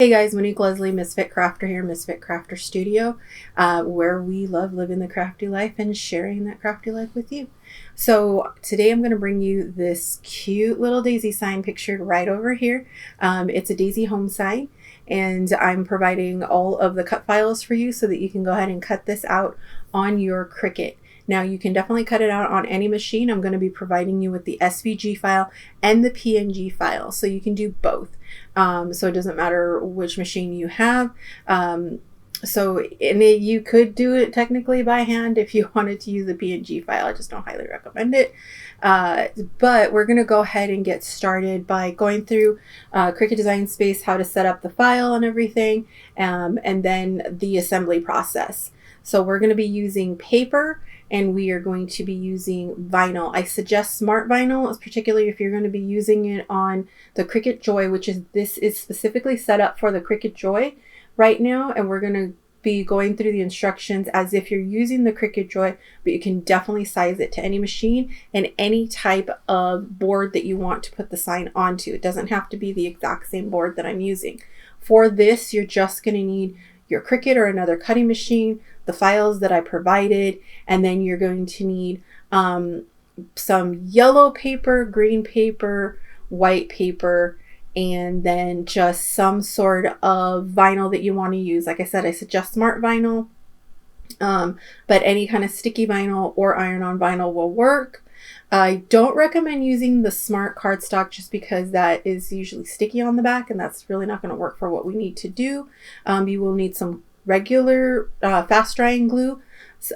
Hey guys, Monique Leslie, Misfit Crafter here, Misfit Crafter Studio, where we love living the crafty life and sharing that crafty life with you. So today I'm going to bring you this cute little daisy sign pictured right over here. It's a daisy home sign, and I'm providing all of the cut files for you so that you can go ahead and cut this out on your Cricut. Now you can definitely cut it out on any machine. I'm going to be providing you with the SVG file and the PNG file, so you can do both. So it doesn't matter which machine you have. You could do it technically by hand if you wanted to use the PNG file. I just don't highly recommend it. But we're going to go ahead and get started by going through Cricut Design Space, how to set up the file and everything, and then the assembly process. So we're going to be using paper, and we are going to be using vinyl. I suggest smart vinyl, particularly if you're going to be using it on the Cricut Joy, this is specifically set up for the Cricut Joy right now, and we're going to be going through the instructions as if you're using the Cricut Joy, but you can definitely size it to any machine and any type of board that you want to put the sign onto. It doesn't have to be the exact same board that I'm using. For this, you're just going to need your Cricut or another cutting machine, the files that I provided, and then you're going to need some yellow paper, green paper, white paper, and then just some sort of vinyl that you want to use. Like I said, I suggest smart vinyl, but any kind of sticky vinyl or iron-on vinyl will work. I don't recommend using the smart cardstock just because that is usually sticky on the back, and that's really not going to work for what we need to do. You will need some regular fast drying glue,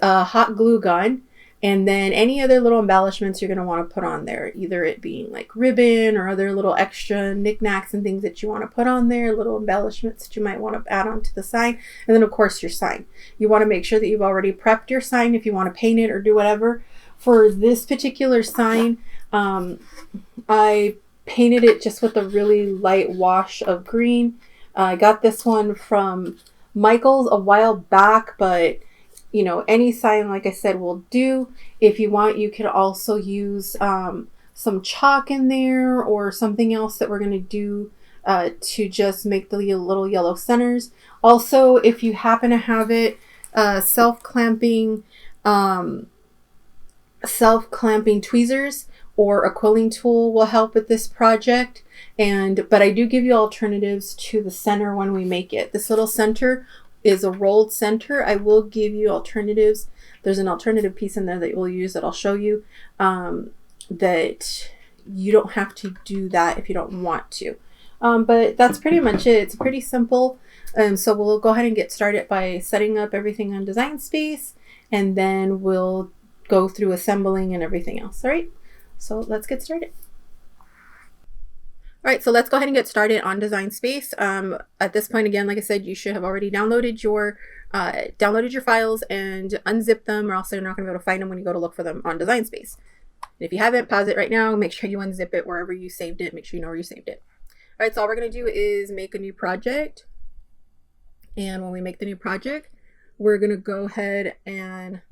hot glue gun, and then any other little embellishments you're going to want to put on there, either it being like ribbon or other little extra knickknacks and things that you want to put on there, little embellishments that you might want to add onto the sign, and then of course your sign. You want to make sure that you've already prepped your sign if you want to paint it or do whatever. For this particular sign, I painted it just with a really light wash of green. I got this one from Michael's a while back, but you know, any sign, like I said, will do. If you want, you could also use some chalk in there or something else that we're going to do to just make the little yellow centers. Also, if you happen to have it, self-clamping tweezers or a quilling tool will help with this project. But I do give you alternatives to the center when we make it. This little center is a rolled center. I will give you alternatives. There's an alternative piece in there that we'll use that I'll show you, that you don't have to do that if you don't want to. But that's pretty much it. It's pretty simple. So we'll go ahead and get started by setting up everything on Design Space, and then we'll go through assembling and everything else. All right, so let's get started. All right, so let's go ahead and get started on Design Space. At this point, again, like I said, you should have already downloaded your files and unzipped them, or else you're not going to be able to find them when you go to look for them on Design Space. And if you haven't, pause it right now. Make sure you unzip it wherever you saved it. Make sure you know where you saved it. All right, so all we're going to do is make a new project. And when we make the new project, we're going to go ahead and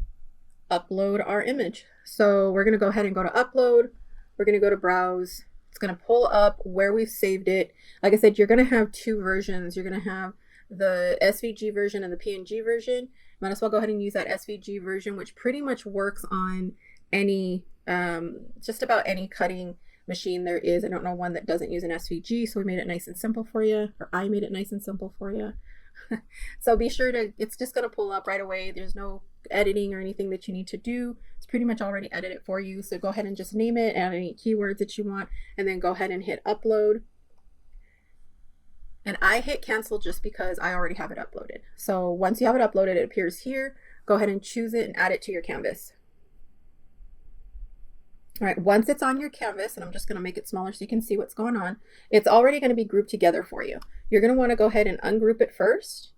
upload our image. So we're going to go ahead and go to upload. We're going to go to browse. It's going to pull up where we've saved it. Like I said, you're going to have two versions. You're going to have the SVG version and the PNG version. Might as well go ahead and use that SVG version, which pretty much works on any, just about any cutting machine there is. I don't know one that doesn't use an SVG, so we made it nice and simple for you, or I made it nice and simple for you. So be sure to, it's just going to pull up right away. There's no editing or anything that you need to do. It's pretty much already edited for you. So go ahead and just name it, add any keywords that you want, and then go ahead and hit upload. And I hit cancel just because I already have it uploaded. So once you have it uploaded, it appears here. Go ahead and choose it and add it to your canvas. All right, once it's on your canvas, and I'm just going to make it smaller so you can see what's going on, it's already going to be grouped together for you. You're going to want to go ahead and ungroup it first.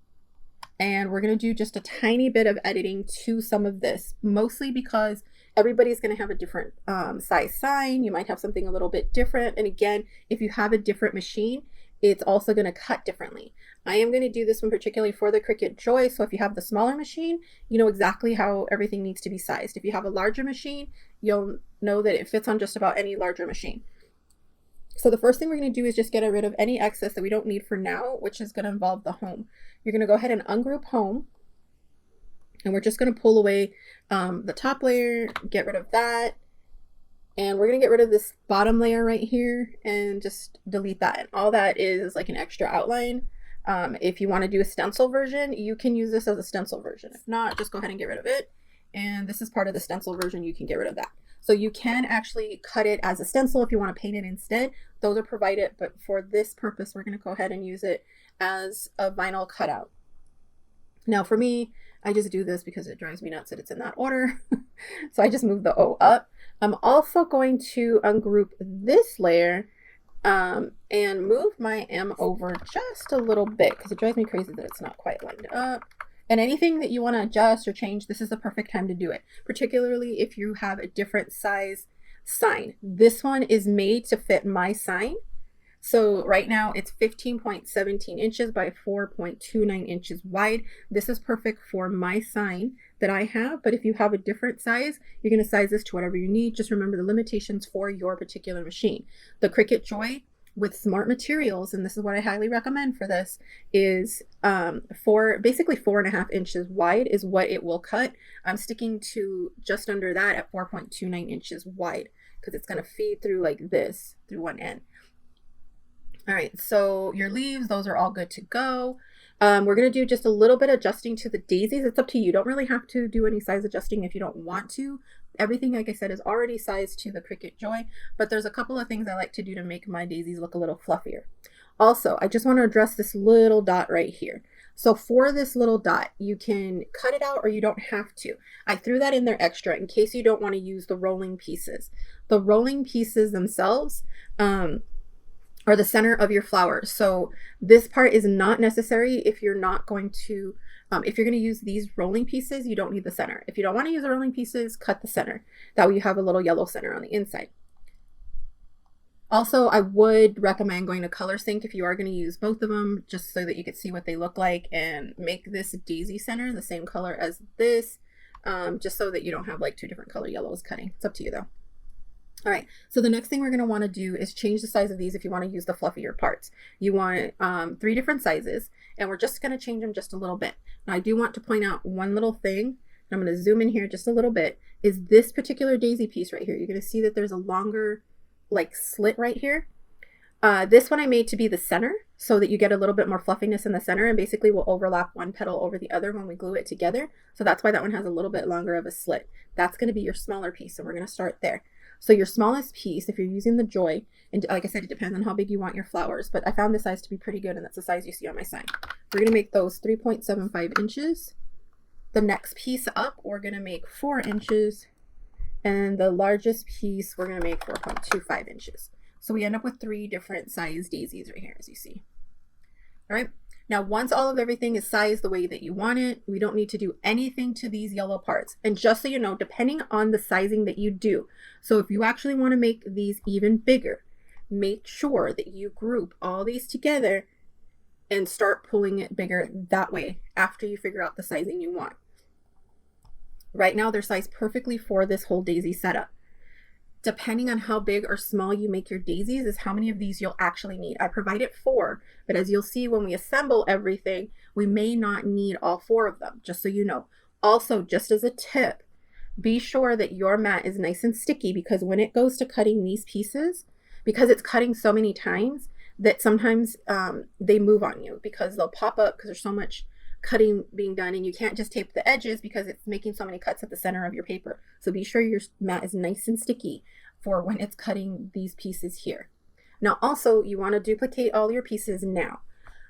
And we're going to do just a tiny bit of editing to some of this, mostly because everybody's going to have a different size sign. You might have something a little bit different. And again, if you have a different machine, it's also going to cut differently. I am going to do this one particularly for the Cricut Joy. So if you have the smaller machine, you know exactly how everything needs to be sized. If you have a larger machine, you'll know that it fits on just about any larger machine. So the first thing we're going to do is just get rid of any excess that we don't need for now, which is going to involve the home. You're going to go ahead and ungroup home, and we're just going to pull away the top layer, get rid of that, and we're going to get rid of this bottom layer right here and just delete that. And all that is like an extra outline. If you want to do a stencil version, you can use this as a stencil version. If not, just go ahead and get rid of it. And this is part of the stencil version. You can get rid of that. So you can actually cut it as a stencil if you want to paint it instead. Those are provided, but for this purpose, we're going to go ahead and use it as a vinyl cutout. Now for me, I just do this because it drives me nuts that it's in that order. So I just move the O up. I'm also going to ungroup this layer and move my M over just a little bit because it drives me crazy that it's not quite lined up. And anything that you want to adjust or change, this is the perfect time to do it, particularly if you have a different size sign. This one is made to fit my sign. So right now it's 15.17 inches by 4.29 inches wide. This is perfect for my sign that I have, but if you have a different size, you're going to size this to whatever you need. Just remember the limitations for your particular machine. The Cricut Joy with smart materials, and this is what I highly recommend for this, is basically 4.5 inches wide is what it will cut. I'm sticking to just under that at 4.29 inches wide because it's going to feed through like this through one end. All right, so your leaves, those are all good to go. We're going to do just a little bit adjusting to the daisies. It's up to you. You don't really have to do any size adjusting if you don't want to. Everything, like I said, is already sized to the Cricut Joy, but there's a couple of things I like to do to make my daisies look a little fluffier. Also, I just want to address this little dot right here. So for this little dot, you can cut it out or you don't have to. I threw that in there extra in case you don't want to use the rolling pieces. The rolling pieces themselves, or the center of your flower. So this part is not necessary if you're not going to, if you're going to use these rolling pieces, you don't need the center. If you don't want to use the rolling pieces, cut the center. That way you have a little yellow center on the inside. Also, I would recommend going to Color Sync if you are going to use both of them, just so that you can see what they look like, and make this daisy center the same color as this, just so that you don't have like two different color yellows cutting. It's up to you though. All right, so the next thing we're going to want to do is change the size of these if you want to use the fluffier parts. You want 3 different sizes, and we're just going to change them just a little bit. Now, I do want to point out one little thing, and I'm going to zoom in here just a little bit, is this particular daisy piece right here. You're going to see that there's a longer like slit right here. This one I made to be the center so that you get a little bit more fluffiness in the center, and basically we'll overlap one petal over the other when we glue it together. So that's why that one has a little bit longer of a slit. That's going to be your smaller piece, and we're going to start there. So your smallest piece, if you're using the Joy, and like I said, it depends on how big you want your flowers, but I found this size to be pretty good, and that's the size you see on my sign. We're going to make those 3.75 inches. The next piece up, we're going to make 4 inches, and the largest piece, we're going to make 4.25 inches. So we end up with 3 different size daisies right here, as you see. All right. Now, once all of everything is sized the way that you want it, we don't need to do anything to these yellow parts. And just so you know, depending on the sizing that you do, so if you actually want to make these even bigger, make sure that you group all these together and start pulling it bigger that way after you figure out the sizing you want. Right now, they're sized perfectly for this whole daisy setup. Depending on how big or small you make your daisies is how many of these you'll actually need. I provided 4, but as you'll see when we assemble everything, we may not need all 4 of them, just so you know. Also, just as a tip, be sure that your mat is nice and sticky, because when it goes to cutting these pieces, because it's cutting so many times that sometimes they move on you because they'll pop up because there's so much cutting being done, and you can't just tape the edges because it's making so many cuts at the center of your paper. So be sure your mat is nice and sticky for when it's cutting these pieces here. Now also, you want to duplicate all your pieces now.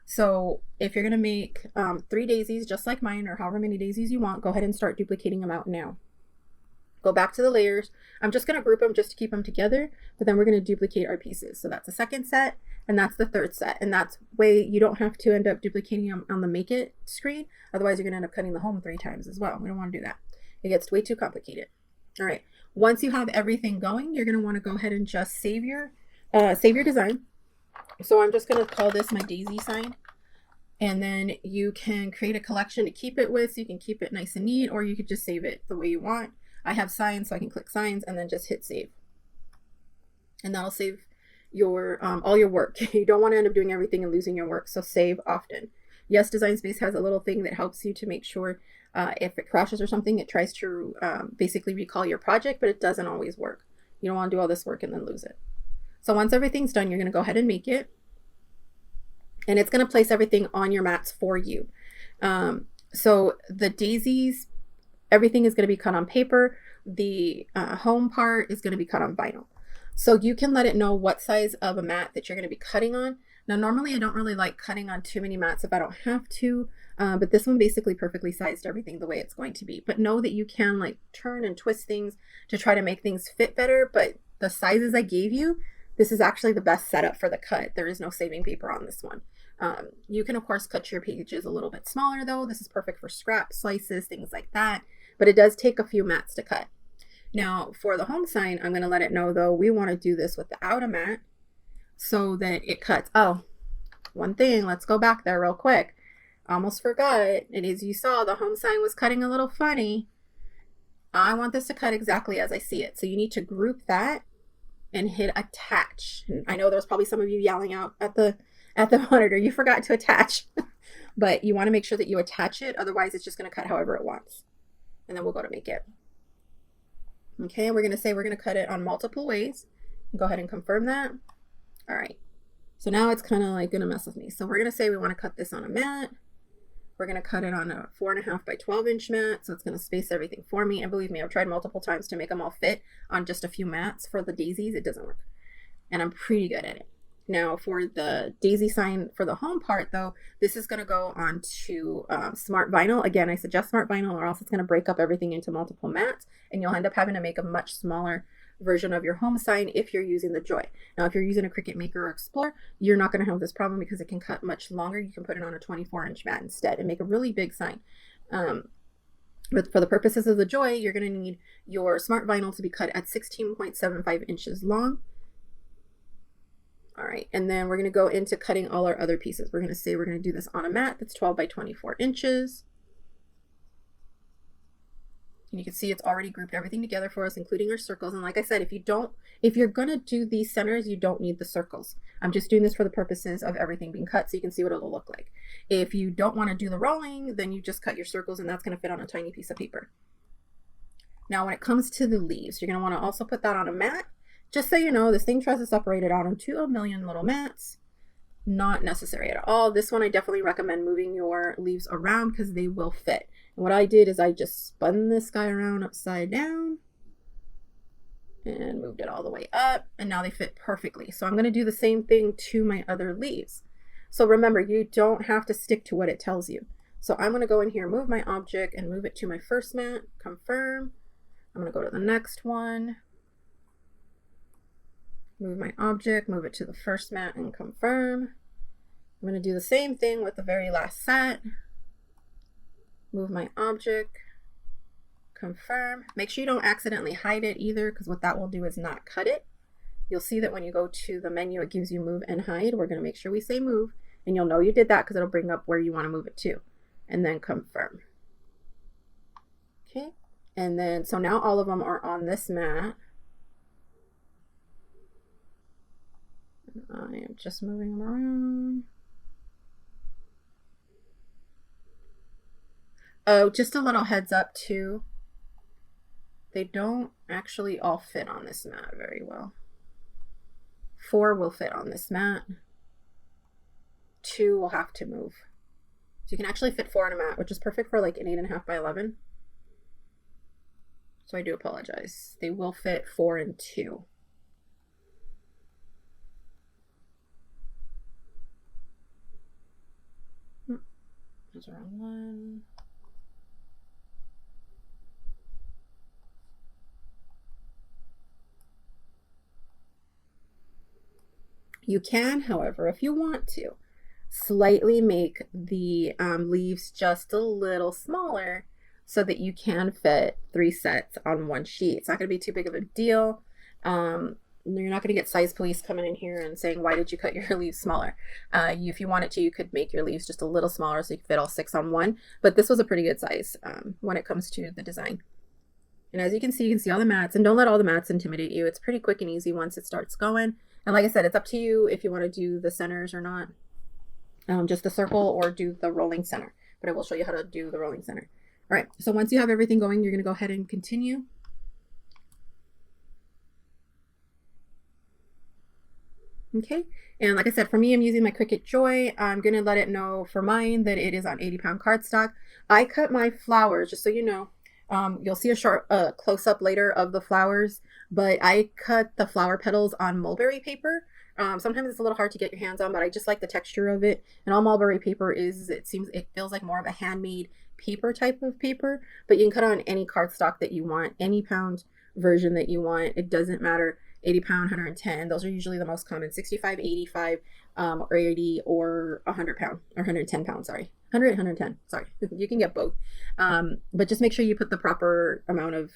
So if you're going to make 3 daisies just like mine, or however many daisies you want, go ahead and start duplicating them out now. Go back to the layers. I'm just going to group them just to keep them together, but then we're going to duplicate our pieces. So that's the second set, and that's the third set. And that's way you don't have to end up duplicating them on the Make It screen. Otherwise, you're going to end up cutting the home 3 times as well. We don't want to do that. It gets way too complicated. All right. Once you have everything going, you're going to want to go ahead and just save your design. So I'm just going to call this my daisy sign. And then you can create a collection to keep it with, so you can keep it nice and neat, or you could just save it the way you want. I have signs, so I can click signs and then just hit save. And that'll save your all your work. You don't want to end up doing everything and losing your work, so save often. Yes, Design Space has a little thing that helps you to make sure if it crashes or something, it tries to basically recall your project, but it doesn't always work. You don't want to do all this work and then lose it. So once everything's done, you're going to go ahead and make it. And it's going to place everything on your mats for you. So the daisies, everything is going to be cut on paper. The home part is going to be cut on vinyl. So you can let it know what size of a mat that you're going to be cutting on. Now, normally I don't really like cutting on too many mats if I don't have to, but this one basically perfectly sized everything the way it's going to be. But know that you can like turn and twist things to try to make things fit better, but the sizes I gave you, this is actually the best setup for the cut. There is no saving paper on this one. You can, of course, cut your pages a little bit smaller, though. This is perfect for scrap slices, things like that. But it does take a few mats to cut. Now, for the home sign, I'm going to let it know, though, we want to do this without a mat so that it cuts. Oh, one thing. Let's go back there real quick. Almost forgot. And as you saw, the home sign was cutting a little funny. I want this to cut exactly as I see it. So you need to group that and hit attach. And I know there's probably some of you yelling out at the monitor, you forgot to attach. But you want to make sure that you attach it, otherwise it's just going to cut however it wants. And then we'll go to make it. Okay, we're going to say we're going to cut it on multiple ways. Go ahead and confirm that. All right, so now it's kind of like going to mess with me. So we're going to say we want to cut this on a mat. We're going to cut it on a 4.5 by 12 inch mat, so it's going to space everything for me. And believe me, I've tried multiple times to make them all fit on just a few mats. For the daisies, it doesn't work, and I'm pretty good at it. Now for the daisy sign for the home part, though, this is going to go onto smart vinyl. Again, I suggest smart vinyl, or else it's going to break up everything into multiple mats, and you'll end up having to make a much smaller version of your home sign if you're using the Joy. Now, if you're using a Cricut Maker or Explorer, you're not going to have this problem because it can cut much longer. You can put it on a 24-inch mat instead and make a really big sign. But for the purposes of the Joy, you're going to need your smart vinyl to be cut at 16.75 inches long. All right, and then we're going to go into cutting all our other pieces. We're going to say we're going to do this on a mat that's 12 by 24 inches. And you can see it's already grouped everything together for us, including our circles. And like I said, if you're going to do these centers, you don't need the circles. I'm just doing this for the purposes of everything being cut so you can see what it'll look like. If you don't want to do the rolling, then you just cut your circles, and that's going to fit on a tiny piece of paper. Now, when it comes to the leaves, you're going to want to also put that on a mat. Just so you know, this thing tries to separate it out into a million little mats. Not necessary at all. This one, I definitely recommend moving your leaves around because they will fit. And what I did is I just spun this guy around upside down and moved it all the way up, and now they fit perfectly. So I'm going to do the same thing to my other leaves. So remember, you don't have to stick to what it tells you. So I'm going to go in here, move my object, and move it to my first mat, confirm. I'm going to go to the next one. Move my object, move it to the first mat, and confirm. I'm going to do the same thing with the very last set. Move my object, confirm. Make sure you don't accidentally hide it either, because what that will do is not cut it. You'll see that when you go to the menu, it gives you move and hide. We're going to make sure we say move, and you'll know you did that because it'll bring up where you want to move it to, and then confirm. Okay, and then so now all of them are on this mat. I am just moving them around. Oh, just a little heads up too. They don't actually all fit on this mat very well. 4 will fit on this mat. 2 will have to move. So you can actually fit 4 on a mat, which is perfect for like an 8.5 by 11. So I do apologize. They will fit 4 and 2. That's the wrong one. You can, however, if you want to, slightly make the leaves just a little smaller so that you can fit 3 sets on one sheet. It's not going to be too big of a deal. You're not going to get size police coming in here and saying, why did you cut your leaves smaller? If you wanted to, you could make your leaves just a little smaller so you could fit all 6 on one. But this was a pretty good size when it comes to the design. And as you can see all the mats. And don't let all the mats intimidate you. It's pretty quick and easy once it starts going. And like I said, it's up to you if you want to do the centers or not, just the circle, or do the rolling center. But I will show you how to do the rolling center. All right, so once you have everything going, you're going to go ahead and continue. Okay, and like I said, for me, I'm using my Cricut Joy. I'm going to let it know for mine that it is on 80-pound cardstock. I cut my flowers, just so you know. You'll see a short close-up later of the flowers, but I cut the flower petals on mulberry paper. Sometimes it's a little hard to get your hands on, but I just like the texture of it. And all mulberry paper is, it feels like more of a handmade paper type of paper, but you can cut on any cardstock that you want, any pound version that you want. It doesn't matter. 80 pound, 110. Those are usually the most common. 65, 85, or 80, or 100 pound, or 110 pounds. Sorry, 100, 110. Sorry, you can get both. But just make sure you put the proper amount of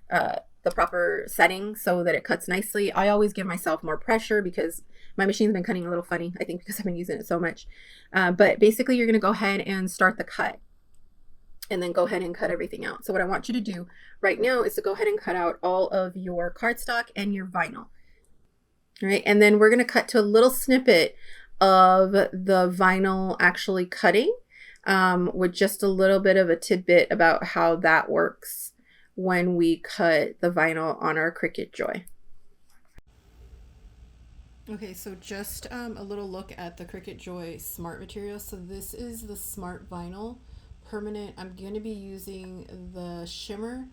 the proper setting so that it cuts nicely. I always give myself more pressure because my machine's been cutting a little funny. I think because I've been using it so much. But basically, you're going to go ahead and start the cut, and then go ahead and cut everything out. So what I want you to do right now is to go ahead and cut out all of your cardstock and your vinyl. All right, and then we're going to cut to a little snippet of the vinyl actually cutting, with just a little bit of a tidbit about how that works when we cut the vinyl on our Cricut Joy. Okay, so just a little look at the Cricut Joy Smart Material. So this is the Smart Vinyl Permanent. I'm going to be using the shimmer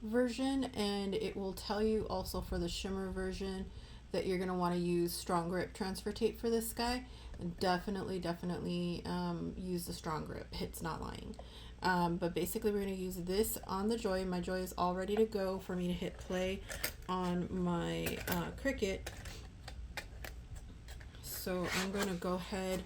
version, and it will tell you also for the shimmer version that you're going to want to use strong grip transfer tape for this guy. And definitely use the strong grip. It's not lying. But basically we're going to use this on the Joy. My Joy is all ready to go for me to hit play on my Cricut. So I'm going to go ahead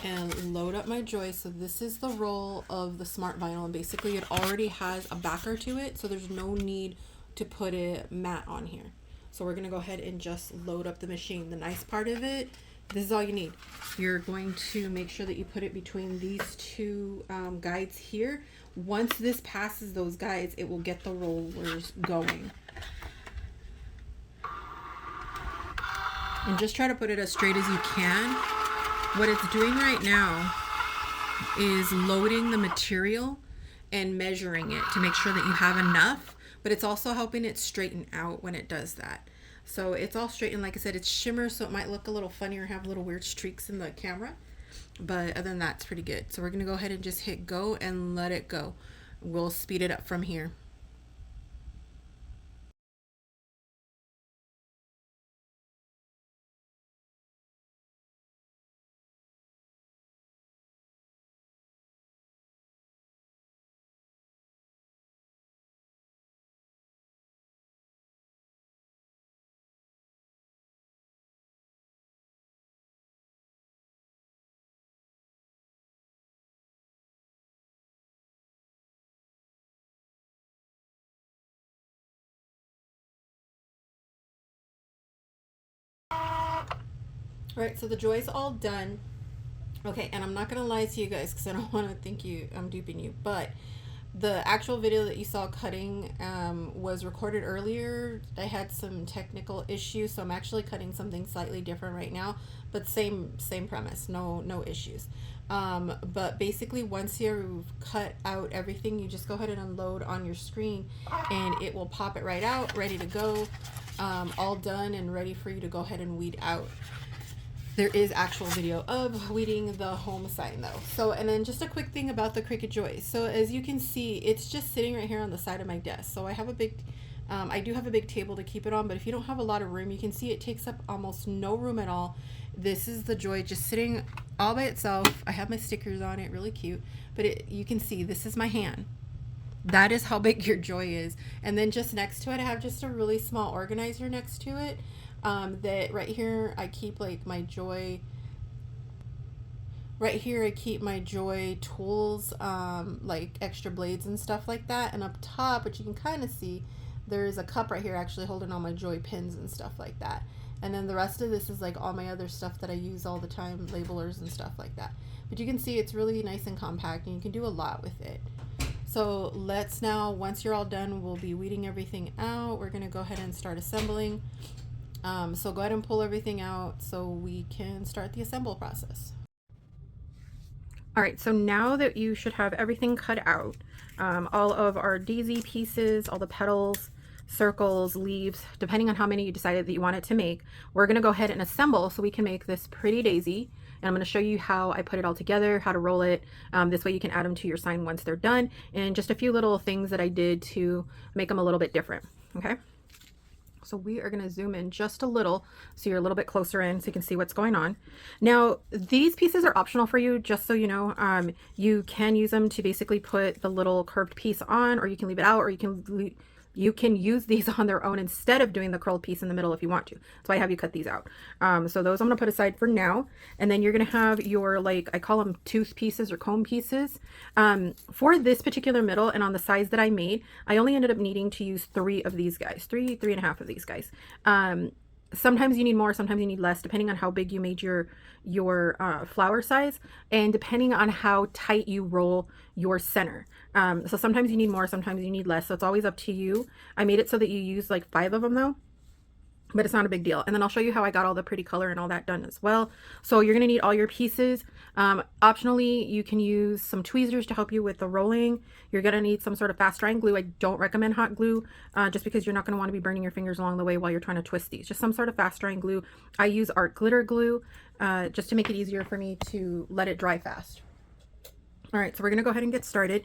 and load up my Joy. So this is the roll of the Smart Vinyl, and basically it already has a backer to it, so there's no need to put a mat on here. So we're going to go ahead and just load up the machine. The nice part of it, this is all you need. You're going to make sure that you put it between these two guides here. Once this passes those guides, it will get the rollers going. And just try to put it as straight as you can. What it's doing right now is loading the material and measuring it to make sure that you have enough, but it's also helping it straighten out when it does that. So it's all straight, and like I said, it's shimmer, so it might look a little funny or have little weird streaks in the camera, but other than that, it's pretty good. So we're going to go ahead and just hit go and let it go. We'll speed it up from here. All right, so the Joy's all done. Okay, and I'm not gonna lie to you guys because I don't want to think I'm duping you, but the actual video that you saw cutting was recorded earlier. I had some technical issues, so I'm actually cutting something slightly different right now, but same premise, no issues. But basically, once you've cut out everything, you just go ahead and unload on your screen, and it will pop it right out, ready to go, all done and ready for you to go ahead and weed out. There is actual video of weeding the home sign though. So, and then just a quick thing about the Cricut Joy. So as you can see, it's just sitting right here on the side of my desk. So I have a big, I do have a big table to keep it on, but if you don't have a lot of room, you can see it takes up almost no room at all. This is the Joy just sitting all by itself. I have my stickers on it, really cute, but you can see this is my hand. That is how big your Joy is. And then just next to it, I have just a really small organizer next to it. That right here I keep like my Joy. Right here I keep my Joy tools, like extra blades and stuff like that. And up top, which you can kind of see, there's a cup right here actually holding all my Joy pins and stuff like that. And then the rest of this is like all my other stuff that I use all the time, labelers and stuff like that. But you can see it's really nice and compact, and you can do a lot with it. So let's now, once you're all done, we'll be weeding everything out. We're going to go ahead and start assembling. So go ahead and pull everything out so we can start the assemble process. All right, so now that you should have everything cut out, all of our daisy pieces, all the petals, circles, leaves, depending on how many you decided that you wanted to make, we're gonna go ahead and assemble so we can make this pretty daisy. And I'm gonna show you how I put it all together, how to roll it. This way you can add them to your sign once they're done, and just a few little things that I did to make them a little bit different, okay? So we are going to zoom in just a little so you're a little bit closer in so you can see what's going on. Now, these pieces are optional for you, just so you know. You can use them to basically put the little curved piece on, or you can leave it out, or you can use these on their own instead of doing the curled piece in the middle if you want to. So I have you cut these out. So those I'm going to put aside for now. And then you're going to have your, like, I call them tooth pieces or comb pieces. For this particular middle and on the size that I made, I only ended up needing to use 3 of these guys, three and a half of these guys. Sometimes you need more, sometimes you need less, depending on how big you made your flower size, and depending on how tight you roll your center. So sometimes you need more, sometimes you need less, so it's always up to you. I made it so that you use like 5 of them though, but it's not a big deal. And then I'll show you how I got all the pretty color and all that done as well. So you're going to need all your pieces. Optionally, you can use some tweezers to help you with the rolling. You're going to need some sort of fast drying glue. I don't recommend hot glue, just because you're not going to want to be burning your fingers along the way while you're trying to twist these. Just some sort of fast drying glue. I use art glitter glue, just to make it easier for me to let it dry fast. All right, so we're going to go ahead and get started.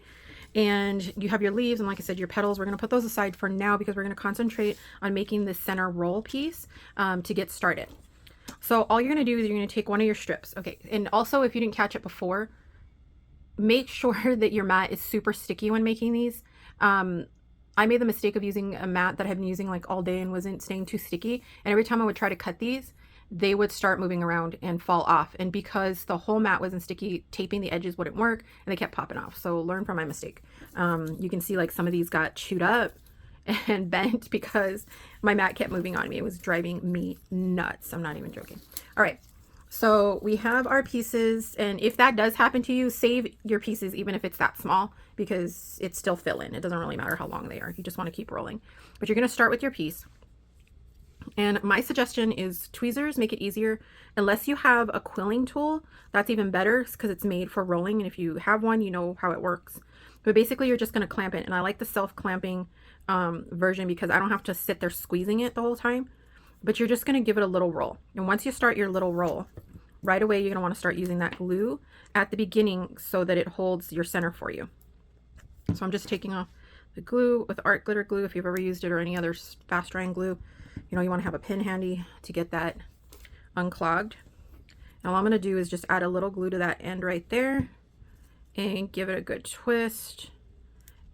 And you have your leaves, and like I said, your petals. We're going to put those aside for now because we're going to concentrate on making this center roll piece to get started. So all you're going to do is you're going to take one of your strips. Okay, and also if you didn't catch it before, make sure that your mat is super sticky when making these. I made the mistake of using a mat that I've been using like all day and wasn't staying too sticky. And every time I would try to cut these, they would start moving around and fall off. And because the whole mat wasn't sticky, taping the edges wouldn't work and they kept popping off. So learn from my mistake. You can see like some of these got chewed up and bent because my mat kept moving on me. It was driving me nuts. I'm not even joking. All right. So we have our pieces, and if that does happen to you, save your pieces even if it's that small, because it's still fill in. It doesn't really matter how long they are. You just want to keep rolling. But you're going to start with your piece. And my suggestion is tweezers make it easier. Unless you have a quilling tool, that's even better because it's made for rolling. And if you have one, you know how it works. But basically, you're just going to clamp it. And I like the self-clamping version because I don't have to sit there squeezing it the whole time. But you're just going to give it a little roll. And once you start your little roll, right away, you're going to want to start using that glue at the beginning so that it holds your center for you. So I'm just taking off the glue with art glitter glue. If you've ever used it or any other fast drying glue, you know, you want to have a pin handy to get that unclogged. And all I'm going to do is just add a little glue to that end right there and give it a good twist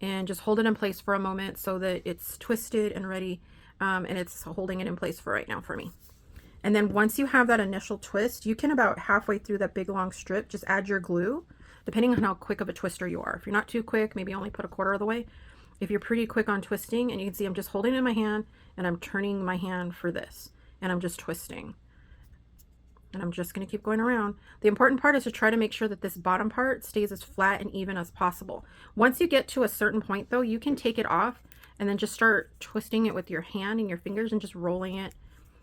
and just hold it in place for a moment so that it's twisted and ready, and it's holding it in place for right now for me. And then once you have that initial twist, you can about halfway through that big long strip just add your glue, depending on how quick of a twister you are. If you're not too quick, maybe only put a quarter of the way. If you're pretty quick on twisting, and you can see I'm just holding it in my hand and I'm turning my hand for this and I'm just twisting. And I'm just going to keep going around. The important part is to try to make sure that this bottom part stays as flat and even as possible. Once you get to a certain point though, you can take it off and then just start twisting it with your hand and your fingers and just rolling it.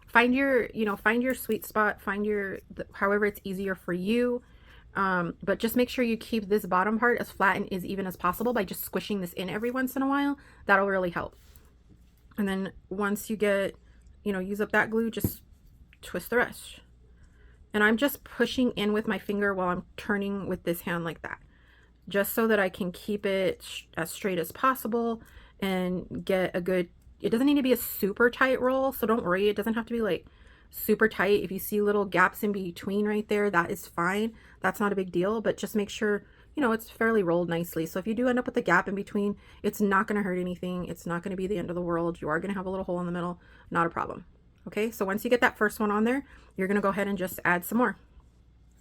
Find your, find your sweet spot, find however it's easier for you. But just make sure you keep this bottom part as flat and as even as possible by just squishing this in every once in a while. That'll really help. And then once you get, use up that glue, just twist the rest. And I'm just pushing in with my finger while I'm turning with this hand like that, just so that I can keep it as straight as possible and get a good, it doesn't need to be a super tight roll. So don't worry. It doesn't have to be like super tight. If you see little gaps in between right there, that is fine. That's not a big deal, but just make sure, it's fairly rolled nicely. So if you do end up with a gap in between, it's not going to hurt anything. It's not going to be the end of the world. You are going to have a little hole in the middle. Not a problem. Okay. So once you get that first one on there, you're going to go ahead and just add some more.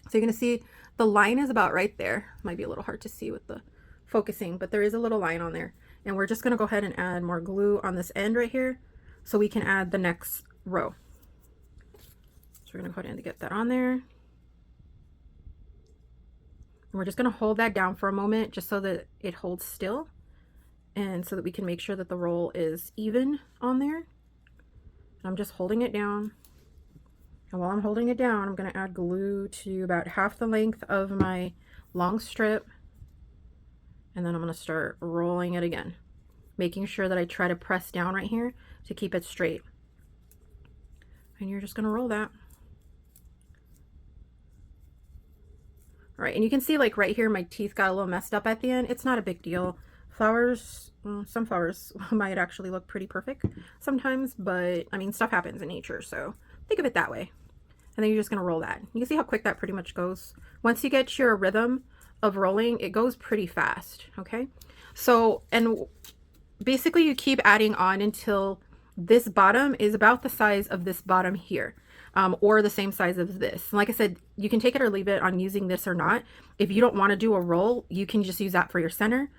So you're going to see the line is about right there. Might be a little hard to see with the focusing, but there is a little line on there. And we're just going to go ahead and add more glue on this end right here so we can add the next row. So we're going to go ahead and get that on there. And we're just going to hold that down for a moment just so that it holds still and so that we can make sure that the roll is even on there. I'm just holding it down. And while I'm holding it down, I'm going to add glue to about half the length of my long strip. And then I'm going to start rolling it again, making sure that I try to press down right here to keep it straight. And you're just going to roll that. All right, and you can see like right here, my teeth got a little messed up at the end. It's not a big deal. Flowers, some flowers might actually look pretty perfect sometimes, but I mean, stuff happens in nature, so think of it that way. And then you're just gonna roll that. You can see how quick that pretty much goes. Once you get your rhythm of rolling, it goes pretty fast, okay? So, and basically you keep adding on until this bottom is about the size of this bottom here. Or the same size as this. Like I said, you can take it or leave it on using this or not. If you don't want to do a roll, you can just use that for your center.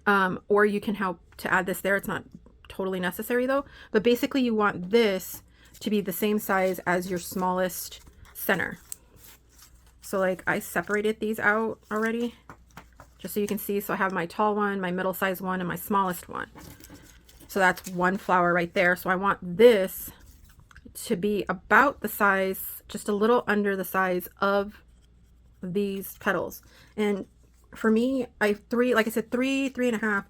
Or you can help to add this there. It's not totally necessary though. But basically you want this to be the same size as your smallest center. So like I separated these out already, just so you can see. So I have my tall one, my middle size one, and my smallest one. So that's one flower right there. So I want this to be about the size, just a little under the size of these petals. And for me, like I said, 3.5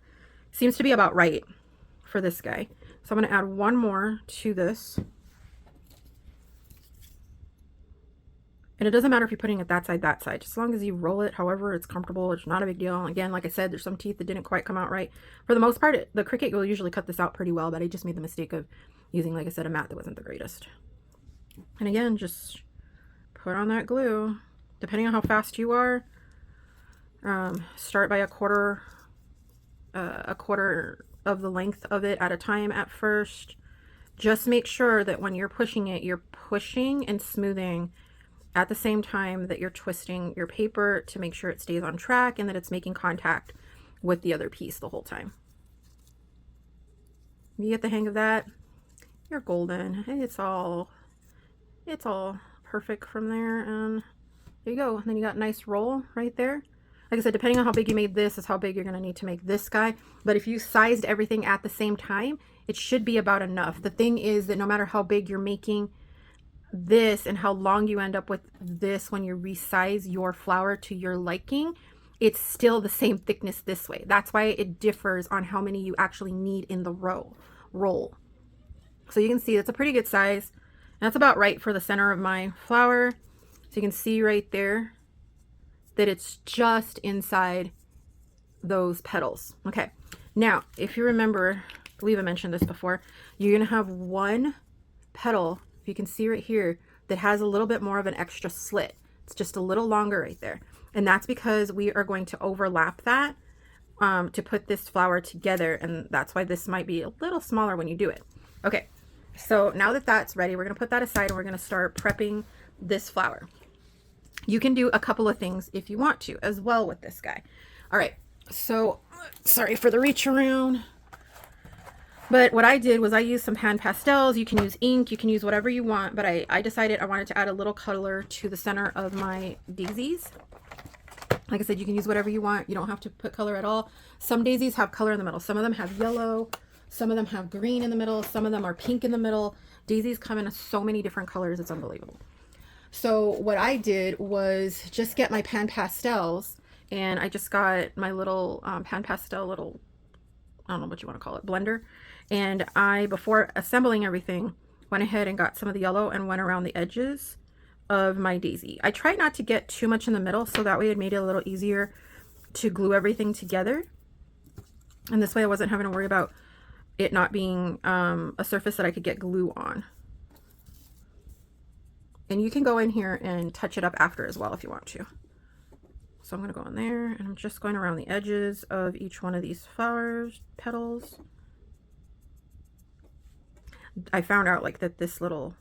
seems to be about right for this guy. So I'm going to add one more to this. And it doesn't matter if you're putting it that side, just as long as you roll it however it's comfortable. It's not a big deal. Again, like I said, there's some teeth that didn't quite come out right. For the most part, the Cricut will usually cut this out pretty well, but I just made the mistake of using, like I said, a mat that wasn't the greatest. And again, just put on that glue. Depending on how fast you are, start by a quarter of the length of it at a time at first. Just make sure that when you're pushing it, you're pushing and smoothing at the same time that you're twisting your paper to make sure it stays on track and that it's making contact with the other piece the whole time. You get the hang of that, you're golden. It's all perfect from there, and there you go. And then you got a nice roll right there. Like I said, depending on how big you made this is how big you're going to need to make this guy. But if you sized everything at the same time, it should be about enough. The thing is that no matter how big you're making this and how long you end up with this when you resize your flower to your liking, it's still the same thickness this way. That's why it differs on how many you actually need in the roll. So you can see it's a pretty good size. And that's about right for the center of my flower. So you can see right there that it's just inside those petals. Okay, now if you remember, I believe I mentioned this before, you're gonna have one petal, if you can see right here, that has a little bit more of an extra slit. It's just a little longer right there. And that's because we are going to overlap that to put this flower together. And that's why this might be a little smaller when you do it. Okay, so now that that's ready, we're gonna put that aside and we're gonna start prepping this flower. You can do a couple of things if you want to as well with this guy. All right, so sorry for the reach around. But what I did was I used some pan pastels. You can use ink, you can use whatever you want, but I decided I wanted to add a little color to the center of my daisies. Like I said, you can use whatever you want. You don't have to put color at all. Some daisies have color in the middle. Some of them have yellow. Some of them have green in the middle. Some of them are pink in the middle. Daisies come in so many different colors. It's unbelievable. So what I did was just get my pan pastels, and I just got my little pan pastel little, I don't know what you want to call it, blender. And I, before assembling everything, went ahead and got some of the yellow and went around the edges of my daisy. I tried not to get too much in the middle, so that way it made it a little easier to glue everything together. And this way I wasn't having to worry about it not being a surface that I could get glue on. And you can go in here and touch it up after as well if you want to. So I'm going to go in there and I'm just going around the edges of each one of these flowers, petals. I found out like that this little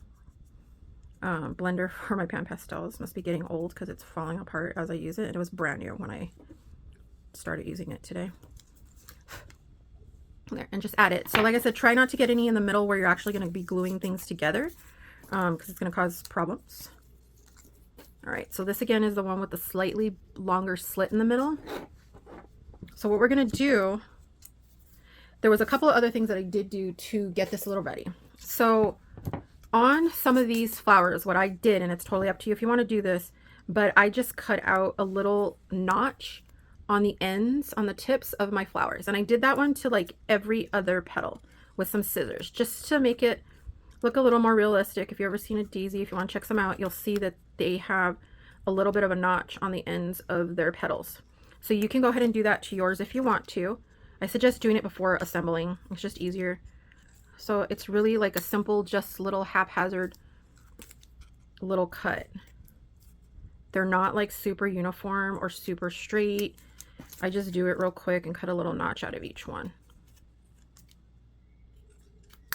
blender for my pan pastels must be getting old because it's falling apart as I use it. It was brand new when I started using it today. There, and just add it. So like I said, try not to get any in the middle where you're actually going to be gluing things together, because it's going to cause problems. All right, so this again is the one with the slightly longer slit in the middle. So what we're going to do, there was a couple of other things that I did do to get this a little ready. So on some of these flowers, what I did, and it's totally up to you if you want to do this, but I just cut out a little notch on the ends, on the tips of my flowers. And I did that one to like every other petal with some scissors, just to make it look a little more realistic. If you've ever seen a daisy, if you want to check some out, you'll see that they have a little bit of a notch on the ends of their petals. So you can go ahead and do that to yours if you want to. I suggest doing it before assembling. It's just easier. So it's really like a simple, just little haphazard little cut. They're not like super uniform or super straight. I just do it real quick and cut a little notch out of each one.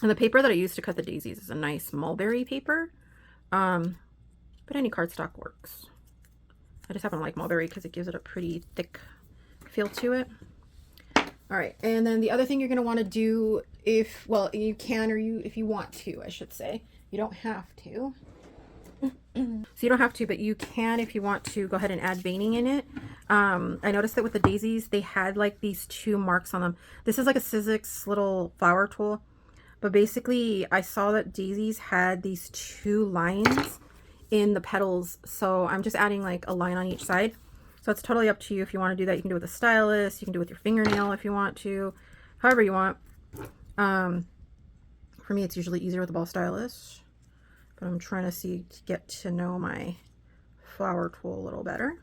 And the paper that I use to cut the daisies is a nice mulberry paper, but any cardstock works. I just happen to like mulberry because it gives it a pretty thick feel to it. All right, and then the other thing you're going to want to do, if, well, you can, or if you want to, I should say. You don't have to. So you don't have to, but you can if you want to go ahead and add veining in it. I noticed that with the daisies, they had like these two marks on them. This is like a Sizzix little flower tool, but basically I saw that daisies had these two lines in the petals, so I'm just adding like a line on each side. So it's totally up to you if you want to do that. You can do it with a stylus, you can do it with your fingernail if you want to, however you want. For me, it's usually easier with a ball stylus, but I'm trying to get to know my flower tool a little better.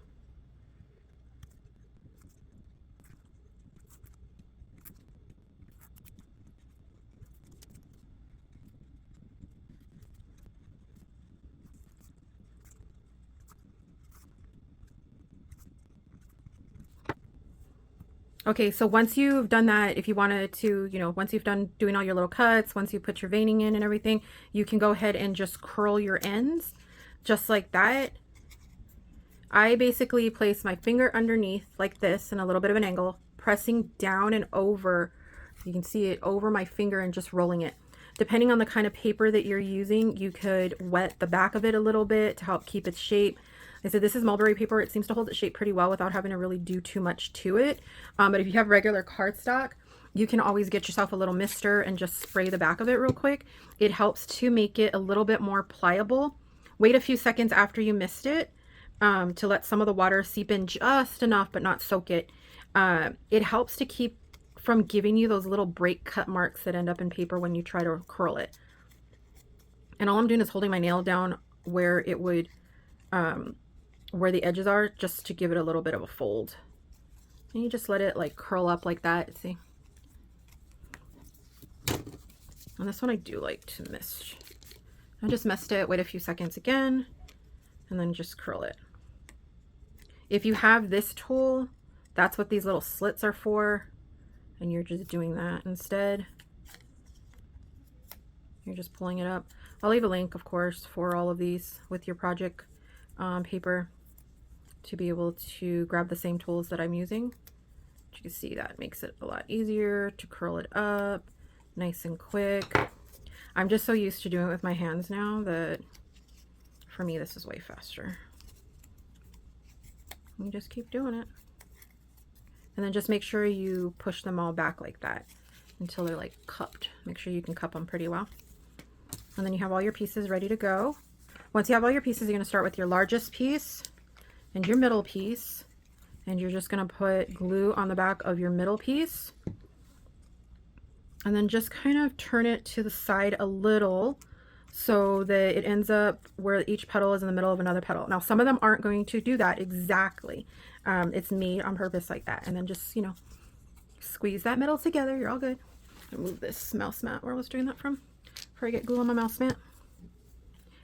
Okay, so once you've done that, if you wanted to, once you've done doing all your little cuts, once you put your veining in and everything, you can go ahead and just curl your ends just like that. I basically place my finger underneath like this in a little bit of an angle, pressing down and over. You can see it over my finger and just rolling it. Depending on the kind of paper that you're using, you could wet the back of it a little bit to help keep its shape. I said this is mulberry paper. It seems to hold its shape pretty well without having to really do too much to it. But if you have regular cardstock, you can always get yourself a little mister and just spray the back of it real quick. It helps to make it a little bit more pliable. Wait a few seconds after you mist it to let some of the water seep in just enough, but not soak it. It helps to keep from giving you those little break cut marks that end up in paper when you try to curl it. And all I'm doing is holding my nail down where it would, where the edges are, just to give it a little bit of a fold. And you just let it like curl up like that, see? And this one I do like to mist. I just mist it, wait a few seconds again, and then just curl it. If you have this tool, that's what these little slits are for, and you're just doing that instead. You're just pulling it up. I'll leave a link, of course, for all of these with your project paper to be able to grab the same tools that I'm using. You can see that makes it a lot easier to curl it up nice and quick. I'm just so used to doing it with my hands now that for me this is way faster. You just keep doing it. And then just make sure you push them all back like that until they're like cupped. Make sure you can cup them pretty well. And then you have all your pieces ready to go. Once you have all your pieces, you're going to start with your largest piece and your middle piece. And you're just going to put glue on the back of your middle piece. And then just kind of turn it to the side a little so that it ends up where each petal is in the middle of another petal. Now, some of them aren't going to do that exactly. It's made on purpose like that. And then just, squeeze that middle together. You're all good. Move this mouse mat where I was doing that from before I get glue on my mouse mat.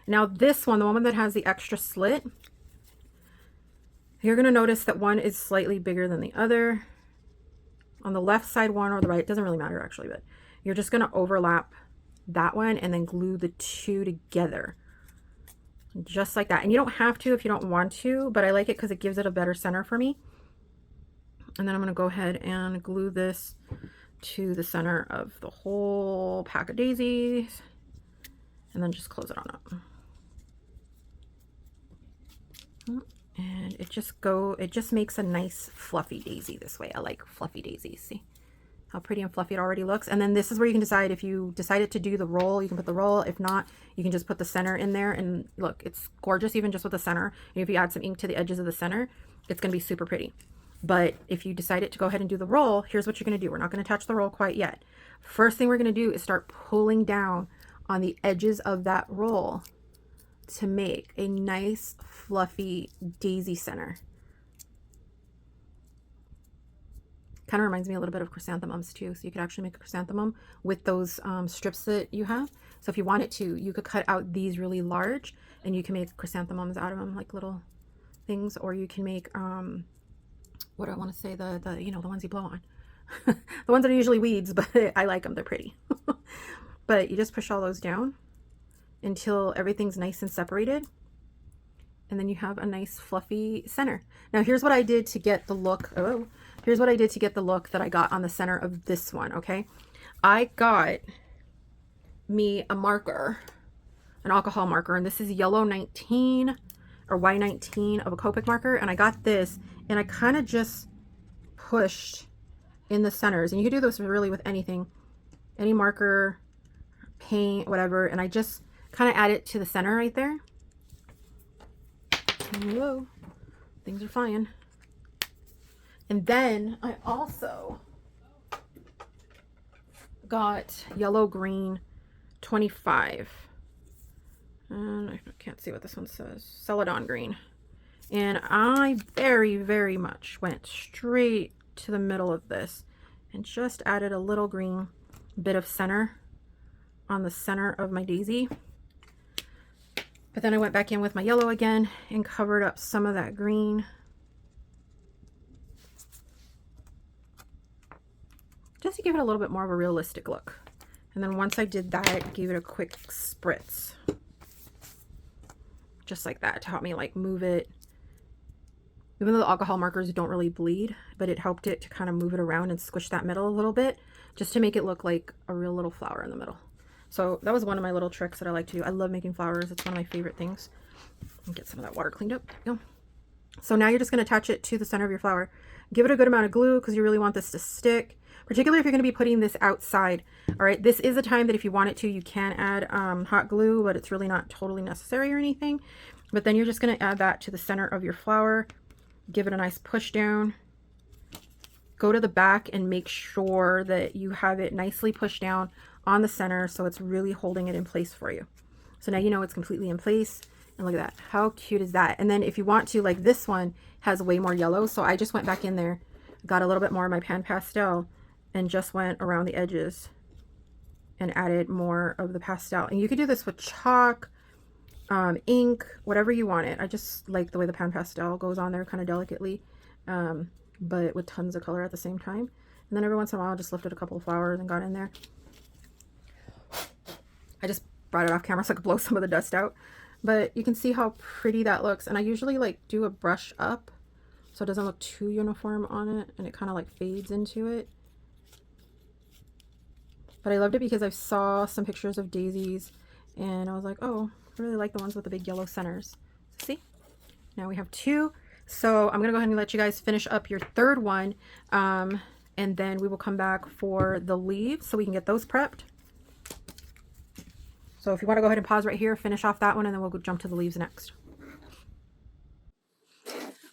Now this one, the one that has the extra slit, you're going to notice that one is slightly bigger than the other. On the left side one or the right, it doesn't really matter actually, but you're just going to overlap that one and then glue the two together just like that. And you don't have to if you don't want to, but I like it because it gives it a better center for me. And then I'm going to go ahead and glue this to the center of the whole pack of daisies and then just close it on up. And it just makes a nice fluffy daisy this way. I like fluffy daisies. See how pretty and fluffy it already looks. And then this is where you can decide, if you decided to do the roll, you can put the roll. If not, you can just put the center in there, and look, it's gorgeous even just with the center. And if you add some ink to the edges of the center, it's going to be super pretty. But if you decided to go ahead and do the roll, here's what you're going to do. We're not going to touch the roll quite yet. First thing we're going to do is start pulling down on the edges of that roll to make a nice fluffy daisy center. Kind of reminds me a little bit of chrysanthemums too. So you could actually make a chrysanthemum with those strips that you have. So if you wanted to, you could cut out these really large and you can make chrysanthemums out of them, like little things. Or you can make, what do I want to say, the you know, the ones you blow on. The ones that are usually weeds, but I like them, they're pretty. But you just push all those down until everything's nice and separated. And then you have a nice fluffy center. Now here's what I did to get the look. Oh, here's what I did to get the look that I got on the center of this one. Okay. I got me a marker, an alcohol marker, and this is yellow 19 or Y19 of a Copic marker. And I got this and I kind of just pushed in the centers, and you can do this really with anything, any marker, paint, whatever. And I just kind of add it to the center right there. Whoa, things are flying. And then I also got yellow green 25. And I can't see what this one says. Celadon green. And I very, very much went straight to the middle of this and just added a little green bit of center on the center of my daisy. But then I went back in with my yellow again and covered up some of that green. Just to give it a little bit more of a realistic look. And then once I did that, gave it a quick spritz. Just like that, to help me like move it. Even though the alcohol markers don't really bleed, but it helped it to kind of move it around and squish that middle a little bit, just to make it look like a real little flower in the middle. So that was one of my little tricks that I like to do. I love making flowers. It's one of my favorite things. Get some of that water cleaned up. There you go. So now you're just going to attach it to the center of your flower. Give it a good amount of glue because you really want this to stick, particularly if you're going to be putting this outside. All right, this is a time that if you want it to, you can add hot glue, but it's really not totally necessary or anything. But then you're just going to add that to the center of your flower. Give it a nice push down. Go to the back and make sure that you have it nicely pushed down on the center so it's really holding it in place for you. So now you know it's completely in place. And look at that. How cute is that? And then if you want to, like this one has way more yellow. So I just went back in there, got a little bit more of my pan pastel and just went around the edges and added more of the pastel. And you could do this with chalk, ink, whatever you want it. I just like the way the pan pastel goes on there kind of delicately, but with tons of color at the same time. And then every once in a while I just lifted a couple of flowers and got in there. I just brought it off camera so I could blow some of the dust out, but you can see how pretty that looks. And I usually like do a brush up so it doesn't look too uniform on it and it kind of like fades into it. But I loved it because I saw some pictures of daisies and I was like, oh, I really like the ones with the big yellow centers. See, now we have two. So I'm gonna go ahead and let you guys finish up your third one, and then we will come back for the leaves so we can get those prepped. So if you want to go ahead and pause right here, finish off that one, and then we'll go jump to the leaves next.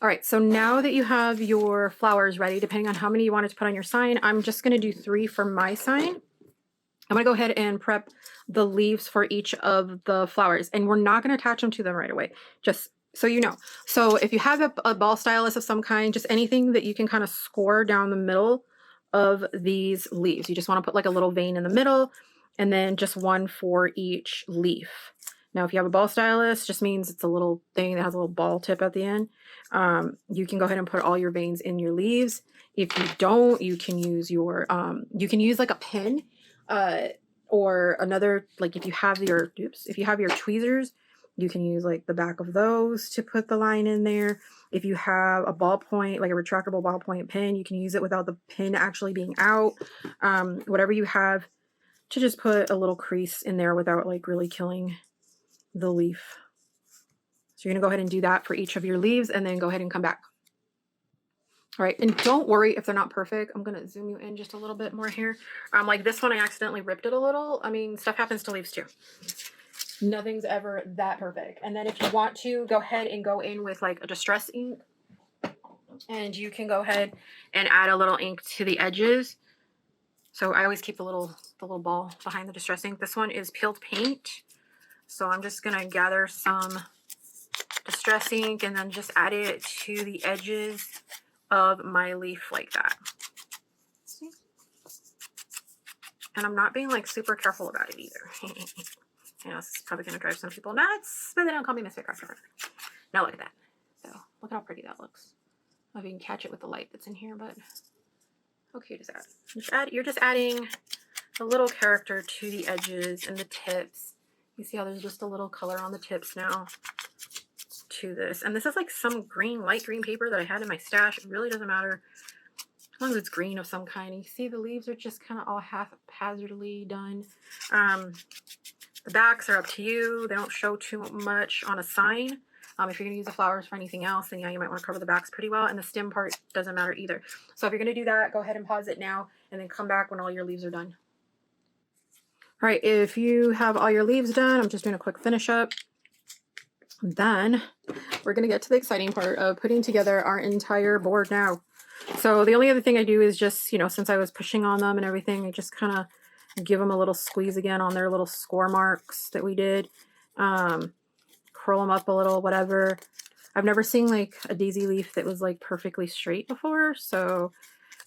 All right, so now that you have your flowers ready, depending on how many you wanted to put on your sign, I'm just gonna do 3 for my sign. I'm gonna go ahead and prep the leaves for each of the flowers, and we're not gonna attach them to them right away, just so you know. So if you have a ball stylus of some kind, just anything that you can kind of score down the middle of these leaves. You just wanna put like a little vein in the middle, and then just one for each leaf. Now, if you have a ball stylus, just means it's a little thing that has a little ball tip at the end. You can go ahead and put all your veins in your leaves. If you don't, you can use your, you can use like a pin, or another, like if you have your, if you have your tweezers, you can use like the back of those to put the line in there. If you have a ballpoint, like a retractable ballpoint pen, you can use it without the pin actually being out. Whatever you have to just put a little crease in there without like really killing the leaf. So you're gonna go ahead and do that for each of your leaves and then go ahead and come back. All right, and don't worry if they're not perfect. I'm gonna zoom you in just a little bit more here. Like this one, I accidentally ripped it a little. I mean, stuff happens to leaves too. Nothing's ever that perfect. And then if you want to, go ahead and go in with like a distress ink, and you can go ahead and add a little ink to the edges. So I always keep the little ball behind the distress ink. This one is peeled paint. So I'm just gonna gather some distress ink and then just add it to the edges of my leaf like that. See? And I'm not being like super careful about it either. You know, this is probably gonna drive some people nuts, but they don't call me Miss Crafter. Now look at that. So look how pretty that looks. I don't know if you can catch it with the light that's in here, but how cute is that? You're just adding a little character to the edges and the tips. You see how there's just a little color on the tips now to this. And this is like some green, light green paper that I had in my stash. It really doesn't matter as long as it's green of some kind. You see the leaves are just kind of all haphazardly done. The backs are up to you. They don't show too much on a sign. If you're going to use the flowers for anything else, then yeah, you might want to cover the backs pretty well. And the stem part doesn't matter either. So if you're going to do that, go ahead and pause it now and then come back when all your leaves are done. All right, if you have all your leaves done, I'm just doing a quick finish up. Then we're going to get to the exciting part of putting together our entire board now. So the only other thing I do is just, you know, since I was pushing on them and everything, I just kind of give them a little squeeze again on their little score marks that we did. Curl them up a little, whatever. I've never seen like a daisy leaf that was like perfectly straight before, so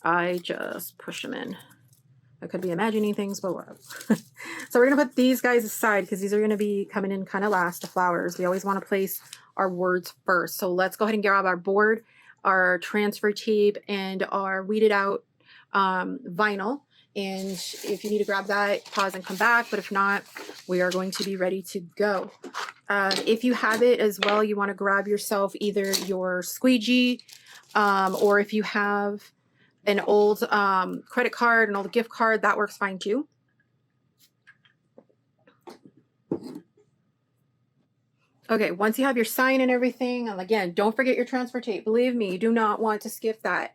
I just push them in. I could be imagining things, but whatever. So we're going to put these guys aside because these are going to be coming in kind of last, the flowers. We always want to place our words first. So let's go ahead and grab our board, our transfer tape, and our weeded out vinyl. And if you need to grab that, pause and come back. But if not, we are going to be ready to go. If you have it as well, you want to grab yourself either your squeegee or if you have an old credit card, an old gift card, that works fine too. Okay, once you have your sign and everything, and again, don't forget your transfer tape. Believe me, you do not want to skip that.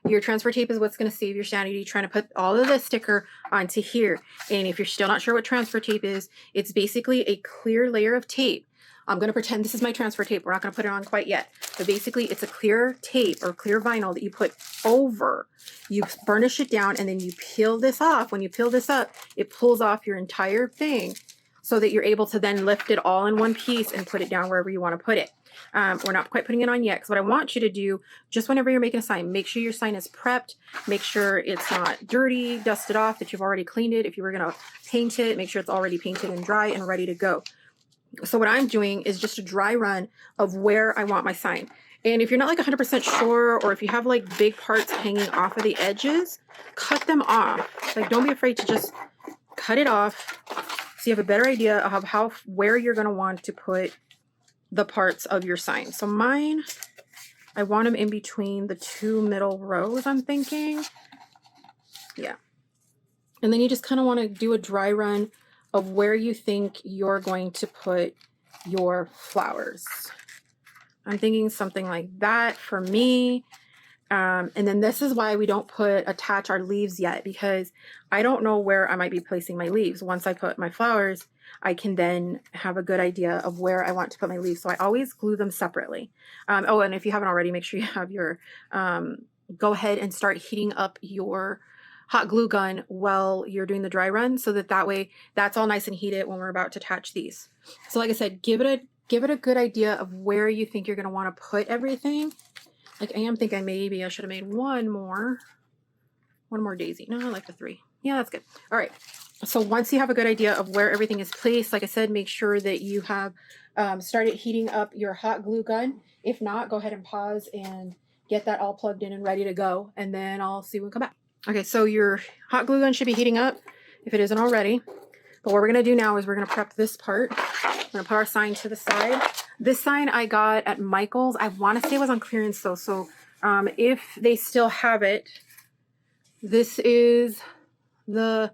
Your transfer tape is what's going to save your sanity, trying to put all of the sticker onto here. And if you're still not sure what transfer tape is, it's basically a clear layer of tape. I'm going to pretend this is my transfer tape. We're not going to put it on quite yet. But basically, it's a clear tape or clear vinyl that you put over. You burnish it down, and then you peel this off. When you peel this up, it pulls off your entire thing so that you're able to then lift it all in one piece and put it down wherever you want to put it. We're not quite putting it on yet, because what I want you to do, just whenever you're making a sign, make sure your sign is prepped. Make sure it's not dirty, dusted off, that you've already cleaned it. If you were going to paint it, make sure it's already painted and dry and ready to go. So what I'm doing is just a dry run of where I want my sign. And if you're not like 100% sure, or if you have like big parts hanging off of the edges, cut them off. Like, don't be afraid to just cut it off so you have a better idea of where you're going to want to put the parts of your sign. So mine, I want them in between the two middle rows, I'm thinking. Yeah. And then you just kind of want to do a dry run of where you think you're going to put your flowers. I'm thinking something like that for me. And then this is why we don't attach our leaves yet, because I don't know where I might be placing my leaves. Once I put my flowers, I can then have a good idea of where I want to put my leaves. So I always glue them separately. Oh, and if you haven't already, make sure you have your, go ahead and start heating up your hot glue gun while you're doing the dry run, so that way that's all nice and heated when we're about to attach these. So like I said, give it a good idea of where you think you're going to want to put everything. Like, I am thinking maybe I should have made one more daisy. No, I like the 3. Yeah, that's good. All right. So once you have a good idea of where everything is placed, like I said, make sure that you have started heating up your hot glue gun. If not, go ahead and pause and get that all plugged in and ready to go. And then I'll see when we come back. Okay, so your hot glue gun should be heating up if it isn't already. But what we're going to do now is we're going to prep this part. We're going to put our sign to the side. This sign I got at Michael's. I want to say it was on clearance though. So if they still have it, this is the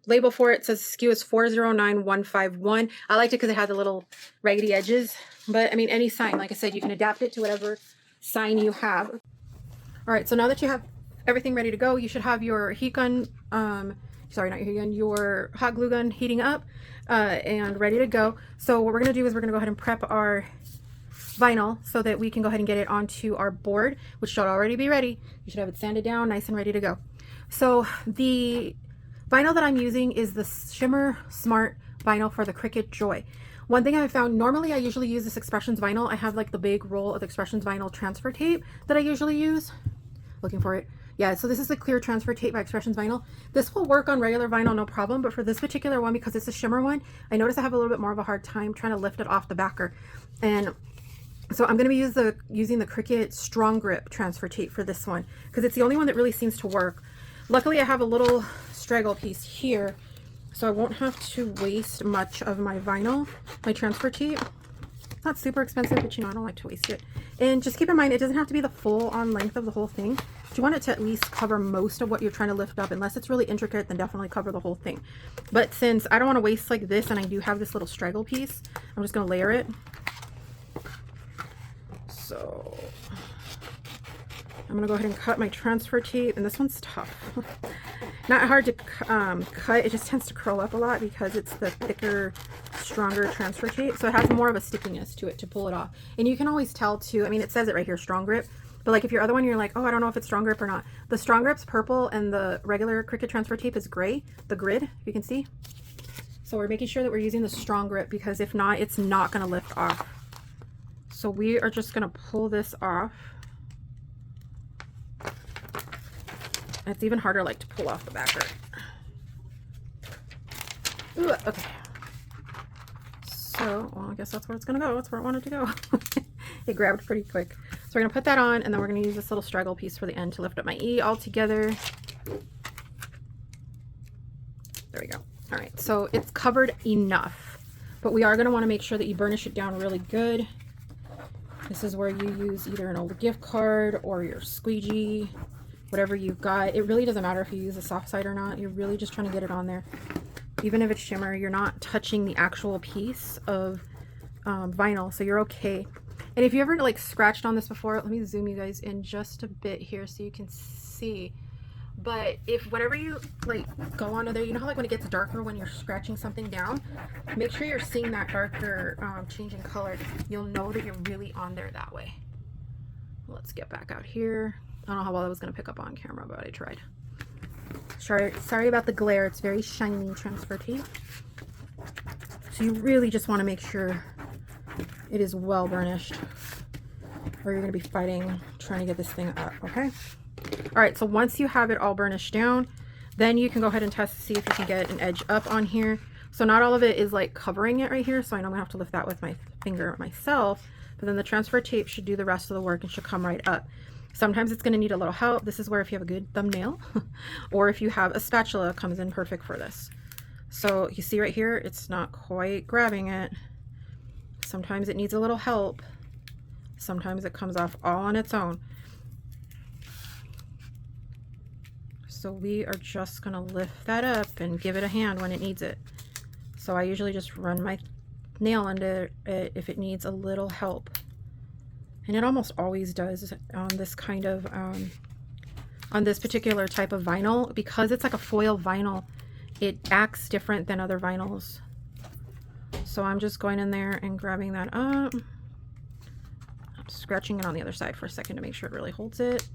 label for it. It says SKU is 409151. I liked it because it had the little raggedy edges. But I mean, any sign, like I said, you can adapt it to whatever sign you have. All right, so now that you have everything ready to go, you should have your heat gun, sorry, not your heat gun, your hot glue gun heating up and ready to go. So what we're gonna do is we're gonna go ahead and prep our vinyl so that we can go ahead and get it onto our board, which should already be ready. You should have it sanded down, nice and ready to go. So the vinyl that I'm using is the Shimmer Smart vinyl for the Cricut Joy. One thing I found, normally I usually use this Expressions vinyl. I have like the big roll of Expressions vinyl transfer tape that I usually use. Looking for it. Yeah, so this is the clear transfer tape by Expressions vinyl. This will work on regular vinyl, no problem, but for this particular one, because it's a shimmer one, I notice I have a little bit more of a hard time trying to lift it off the backer. And so I'm going to be using the Cricut Strong Grip transfer tape for this one, because it's the only one that really seems to work. Luckily, I have a little straggle piece here, so I won't have to waste much of my vinyl, my transfer tape. It's not super expensive, but you know, I don't like to waste it. And just keep in mind, it doesn't have to be the full on length of the whole thing. You want it to at least cover most of what you're trying to lift up. Unless it's really intricate, then definitely cover the whole thing. But since I don't want to waste like this, and I do have this little straggle piece, I'm just going to layer it. So I'm gonna go ahead and cut my transfer tape, and this one's tough. Not hard to cut, it just tends to curl up a lot because it's the thicker, stronger transfer tape, so it has more of a stickiness to it to pull it off. And you can always tell too, I mean, it says it right here, Strong Grip, but like if your other one you're like, oh, I don't know if it's Strong Grip or not. The Strong Grip's purple and the regular Cricut transfer tape is gray, the grid, if you can see. So we're making sure that we're using the Strong Grip, because if not, it's not gonna lift off. So we are just gonna pull this off. It's even harder like to pull off the backer. Ooh, okay. So, well, I guess that's where it's gonna go. That's where I wanted to go. It grabbed pretty quick. So we're gonna put that on, and then we're gonna use this little straggle piece for the end to lift up my E all together. There we go. All right, so it's covered enough, but we are gonna wanna make sure that you burnish it down really good. This is where you use either an old gift card or your squeegee, whatever you've got. It really doesn't matter if you use a soft side or not. You're really just trying to get it on there. Even if it's shimmer, you're not touching the actual piece of vinyl, so you're okay. And if you ever like scratched on this before, let me zoom you guys in just a bit here so you can see. But if whenever you like go on there, you know how like when it gets darker when you're scratching something down, make sure you're seeing that darker change in color. You'll know that you're really on there that way. Let's get back out here. I don't know how well I was going to pick up on camera, but I tried. Sorry about the glare. It's very shiny transfer tape. So you really just want to make sure it is well burnished, or you're going to be fighting trying to get this thing up, okay? All right, so once you have it all burnished down, then you can go ahead and test to see if you can get an edge up on here. So not all of it is like covering it right here, so I know I'm gonna have to lift that with my finger myself, but then the transfer tape should do the rest of the work and should come right up. Sometimes it's gonna need a little help. This is where if you have a good thumbnail or if you have a spatula, it comes in perfect for this. So you see right here, it's not quite grabbing it. Sometimes it needs a little help. Sometimes it comes off all on its own. So we are just gonna lift that up and give it a hand when it needs it. So I usually just run my nail under it if it needs a little help. And it almost always does on this kind of, on this particular type of vinyl. Because it's like a foil vinyl, it acts different than other vinyls. So I'm just going in there and grabbing that up. I'm scratching it on the other side for a second to make sure it really holds it.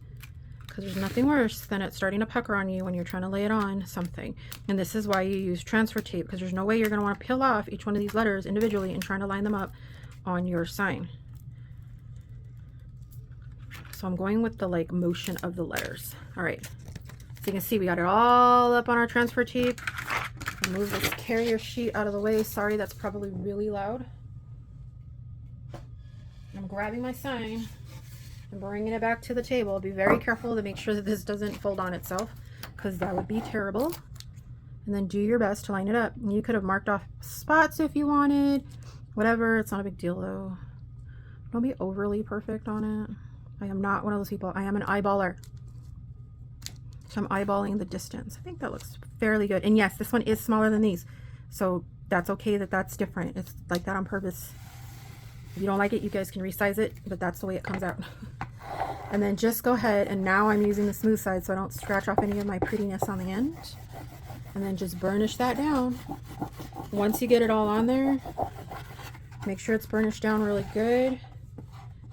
Because there's nothing worse than it starting to pucker on you when you're trying to lay it on something. And this is why you use transfer tape, because there's no way you're going to want to peel off each one of these letters individually and trying to line them up on your sign. So I'm going with the like motion of the letters. All right, so you can see we got it all up on our transfer tape. Move this carrier sheet out of the way. Sorry, that's probably really loud. I'm grabbing my sign and bringing it back to the table. Be very careful to make sure that this doesn't fold on itself, because that would be terrible. And then do your best to line it up. And you could have marked off spots if you wanted, whatever. It's not a big deal though. Don't be overly perfect on it. I am not one of those people. I am an eyeballer. So I'm eyeballing the distance. I think that looks fairly good. And yes, this one is smaller than these, so that's okay that that's different. It's like that on purpose. If you don't like it, you guys can resize it, but that's the way it comes out. And then just go ahead, and now I'm using the smooth side so I don't scratch off any of my prettiness on the end. And then just burnish that down. Once you get it all on there, make sure it's burnished down really good.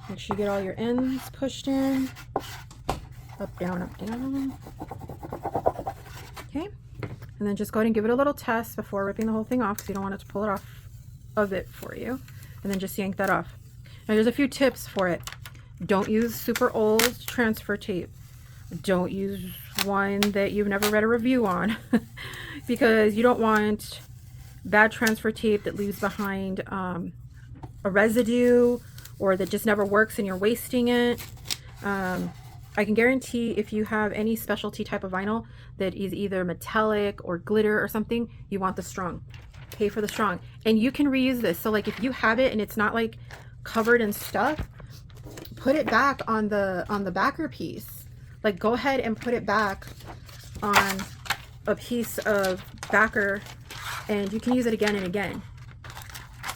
Make sure you get all your ends pushed in. Up, down, up, down. Okay. And then just go ahead and give it a little test before ripping the whole thing off, because you don't want it to pull it off of it for you. And then just yank that off. Now there's a few tips for it. Don't use super old transfer tape. Don't use one that you've never read a review on because you don't want bad transfer tape that leaves behind a residue or that just never works and you're wasting it. I can guarantee if you have any specialty type of vinyl that is either metallic or glitter or something, you want the strong. Pay for the strong. And you can reuse this. So like if you have it and it's not like covered in stuff, put it back on the backer piece. Like go ahead and put it back on a piece of backer and you can use it again and again.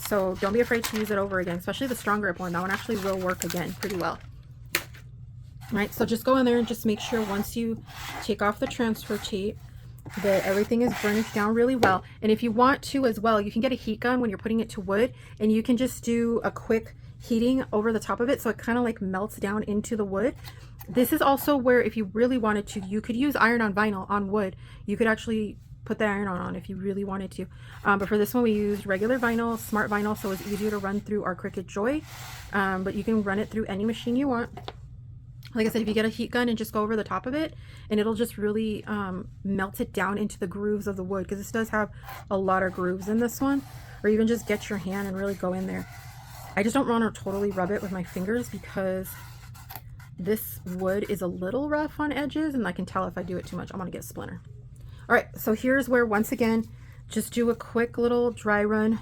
So don't be afraid to use it over again, especially the strong grip one. That one actually will work again pretty well. Right, so just go in there and just make sure once you take off the transfer tape that everything is burnished down really well. And if you want to as well, you can get a heat gun when you're putting it to wood and you can just do a quick heating over the top of it so it kind of like melts down into the wood. This is also where if you really wanted to, you could use iron on vinyl on wood. You could actually put the iron on if you really wanted to. But for this one we used regular vinyl, smart vinyl, so it's easier to run through our Cricut Joy. But you can run it through any machine you want. Like I said, if you get a heat gun and just go over the top of it, and it'll just really melt it down into the grooves of the wood, because this does have a lot of grooves in this one. Or even just get your hand and really go in there. I just don't want to totally rub it with my fingers because this wood is a little rough on edges, and I can tell if I do it too much, I'm going to get a splinter. All right, so here's where, once again, just do a quick little dry run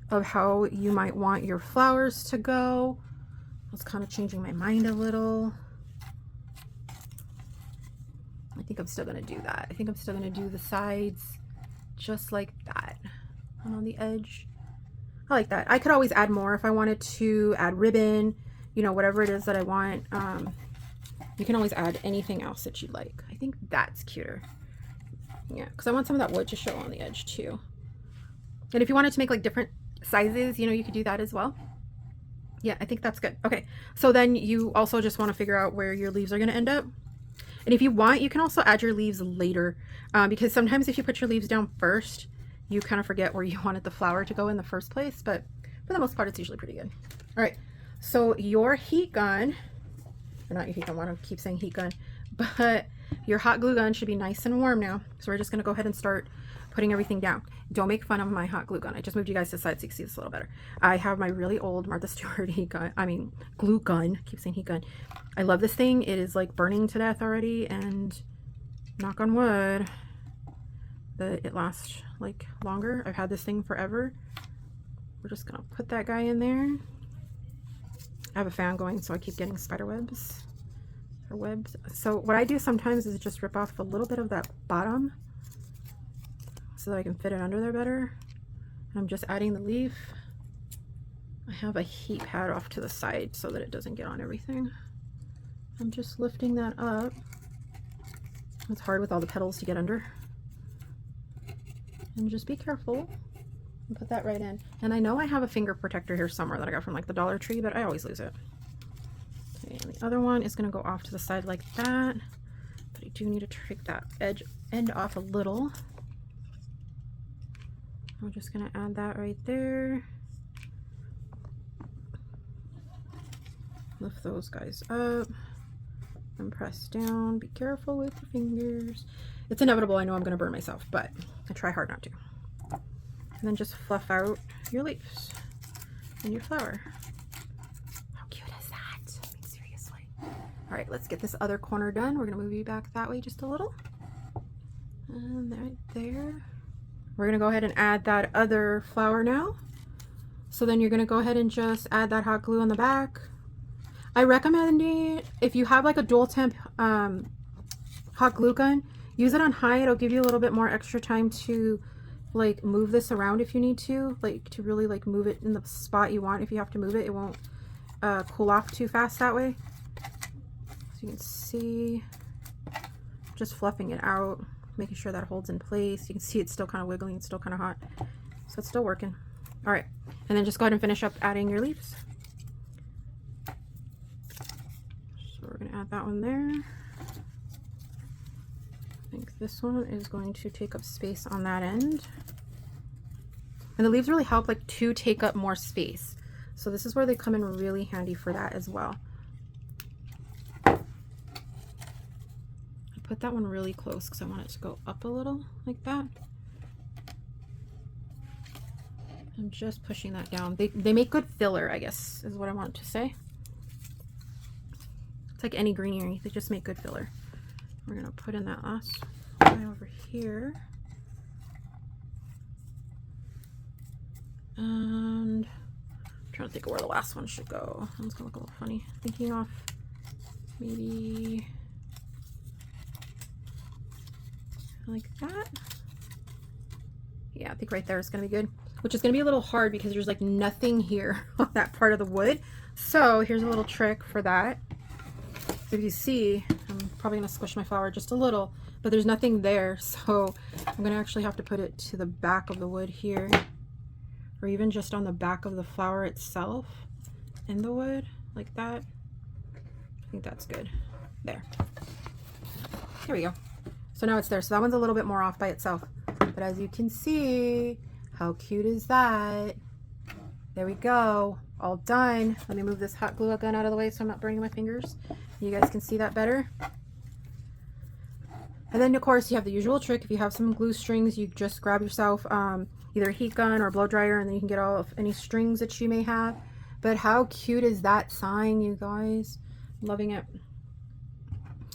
of how you might want your flowers to go. I was kind of changing my mind a little. I think I'm still going to do that. I think I'm still going to do the sides just like that. And on the edge, I like that. I could always add more if I wanted to add ribbon, you know, whatever it is that I want. You can always add anything else that you'd like. I think that's cuter. Yeah, because I want some of that wood to show on the edge too. And if you wanted to make like different sizes, you know, you could do that as well. Yeah, I think that's good. Okay, so then you also just want to figure out where your leaves are going to end up. And if you want, you can also add your leaves later, because sometimes if you put your leaves down first, you kind of forget where you wanted the flower to go in the first place. But for the most part, it's usually pretty good. All right, so your heat gun, or not your heat gun, I want to keep saying heat gun, but your hot glue gun should be nice and warm now. So we're just going to go ahead and start putting everything down. Don't make fun of my hot glue gun. I just moved you guys to the side so you can see this a little better. I have my really old Martha Stewart heat gun, glue gun. I keep saying heat gun. I love this thing. It is like burning to death already, and knock on wood that it lasts like longer. I've had this thing forever. We're just gonna put that guy in there. I have a fan going, so I keep getting spider webs or webs. So what I do sometimes is just rip off a little bit of that bottom so that I can fit it under there better. I'm just adding the leaf. I have a heat pad off to the side so that it doesn't get on everything. I'm just lifting that up. It's hard with all the petals to get under. And just be careful and put that right in. And I know I have a finger protector here somewhere that I got from like the Dollar Tree, but I always lose it. Okay, and the other one is gonna go off to the side like that. But I do need to take that end off a little. I'm just gonna add that right there. Lift those guys up and press down. Be careful with your fingers. It's inevitable, I know I'm gonna burn myself, but I try hard not to. And then just fluff out your leaves and your flower. How cute is that? I mean, seriously. All right, let's get this other corner done. We're gonna move you back that way just a little. And right there. We're gonna go ahead and add that other flower now. So then you're gonna go ahead and just add that hot glue on the back. I recommend it if you have like a dual temp hot glue gun, use it on high. It'll give you a little bit more extra time to like move this around if you need to, like to really like move it in the spot you want. If you have to move it, it won't cool off too fast that way. So you can see, just fluffing it out, making sure that holds in place. You can see it's still kind of wiggling, it's still kind of hot. So it's still working. All right, and then just go ahead and finish up adding your leaves. So we're gonna add that one there. I think this one is going to take up space on that end. And the leaves really help like to take up more space. So this is where they come in really handy for that as well. I put that one really close because I want it to go up a little like that. I'm just pushing that down. They make good filler, I guess, is what I want to say. It's like any greenery, they just make good filler. We're gonna put in that last guy over here. And I'm trying to think of where the last one should go. That one's gonna look a little funny. Thinking off maybe like that. Yeah, I think right there is gonna be good. Which is gonna be a little hard because there's like nothing here on that part of the wood. So here's a little trick for that. If you see, I'm probably gonna squish my flower just a little, but there's nothing there. So I'm gonna actually have to put it to the back of the wood here, or even just on the back of the flower itself in the wood, like that. I think that's good. There. Here we go. So now it's there. So that one's a little bit more off by itself. But as you can see, how cute is that? There we go. All done. Let me move this hot glue gun out of the way so I'm not burning my fingers. You guys can see that better. And then of course you have the usual trick. If you have some glue strings, you just grab yourself either a heat gun or a blow dryer, and then you can get all of any strings that you may have. But how cute is that sign, you guys? I'm loving it.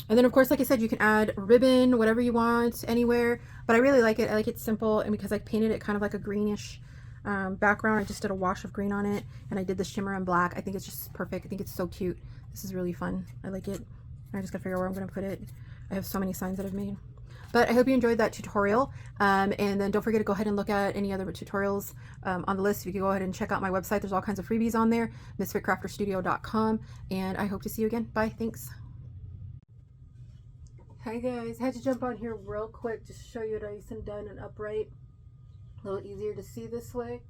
And then of course, like I said, you can add ribbon, whatever you want, anywhere. But I really like it. I like it simple, and because I painted it kind of like a greenish background, I just did a wash of green on it, and I did the shimmer and black. I think it's just perfect. I think it's so cute. This is really fun. I like it. I just gotta figure out where I'm gonna put it. I have so many signs that I've made. But I hope you enjoyed that tutorial. And then don't forget to go ahead and look at any other tutorials on the list. You can go ahead and check out my website. There's all kinds of freebies on there, misfitcrafterstudio.com. And I hope to see you again. Bye. Thanks. Hi guys, had to jump on here real quick just to show you nice and done and upright. A little easier to see this way.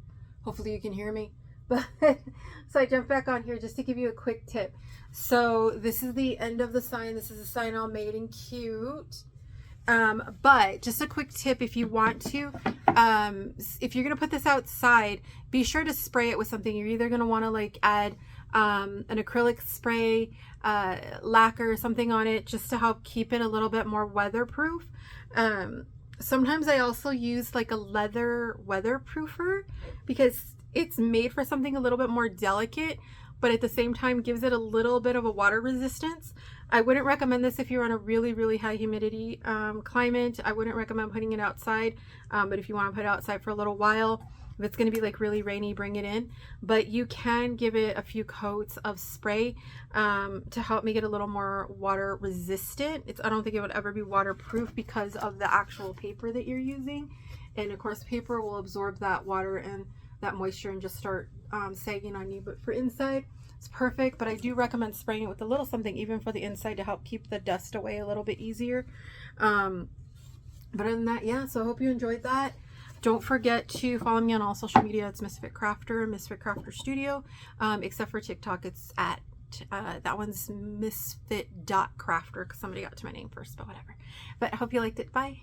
Hopefully you can hear me. But so I jumped back on here just to give you a quick tip. So this is the end of the sign. This is a sign all made and cute. But just a quick tip, if you want to, if you're gonna put this outside, be sure to spray it with something. You're either gonna want to like add an acrylic spray, lacquer or something on it, just to help keep it a little bit more weatherproof. Sometimes I also use like a leather weatherproofer because it's made for something a little bit more delicate, but at the same time gives it a little bit of a water resistance. I wouldn't recommend this if you're on a really, really high humidity climate. I wouldn't recommend putting it outside, but if you want to put it outside for a little while, if it's going to be like really rainy, bring it in. But you can give it a few coats of spray to help make it a little more water resistant. I don't think it would ever be waterproof because of the actual paper that you're using. And of course, paper will absorb that water and that moisture and just start sagging on you. But for inside, it's perfect. But I do recommend spraying it with a little something even for the inside to help keep the dust away a little bit easier. But other than that, yeah, so I hope you enjoyed that. Don't forget to follow me on all social media. It's Misfit Crafter, Misfit Crafter Studio, except for TikTok. It's at, that one's misfit.crafter because somebody got to my name first, but whatever. But I hope you liked it. Bye.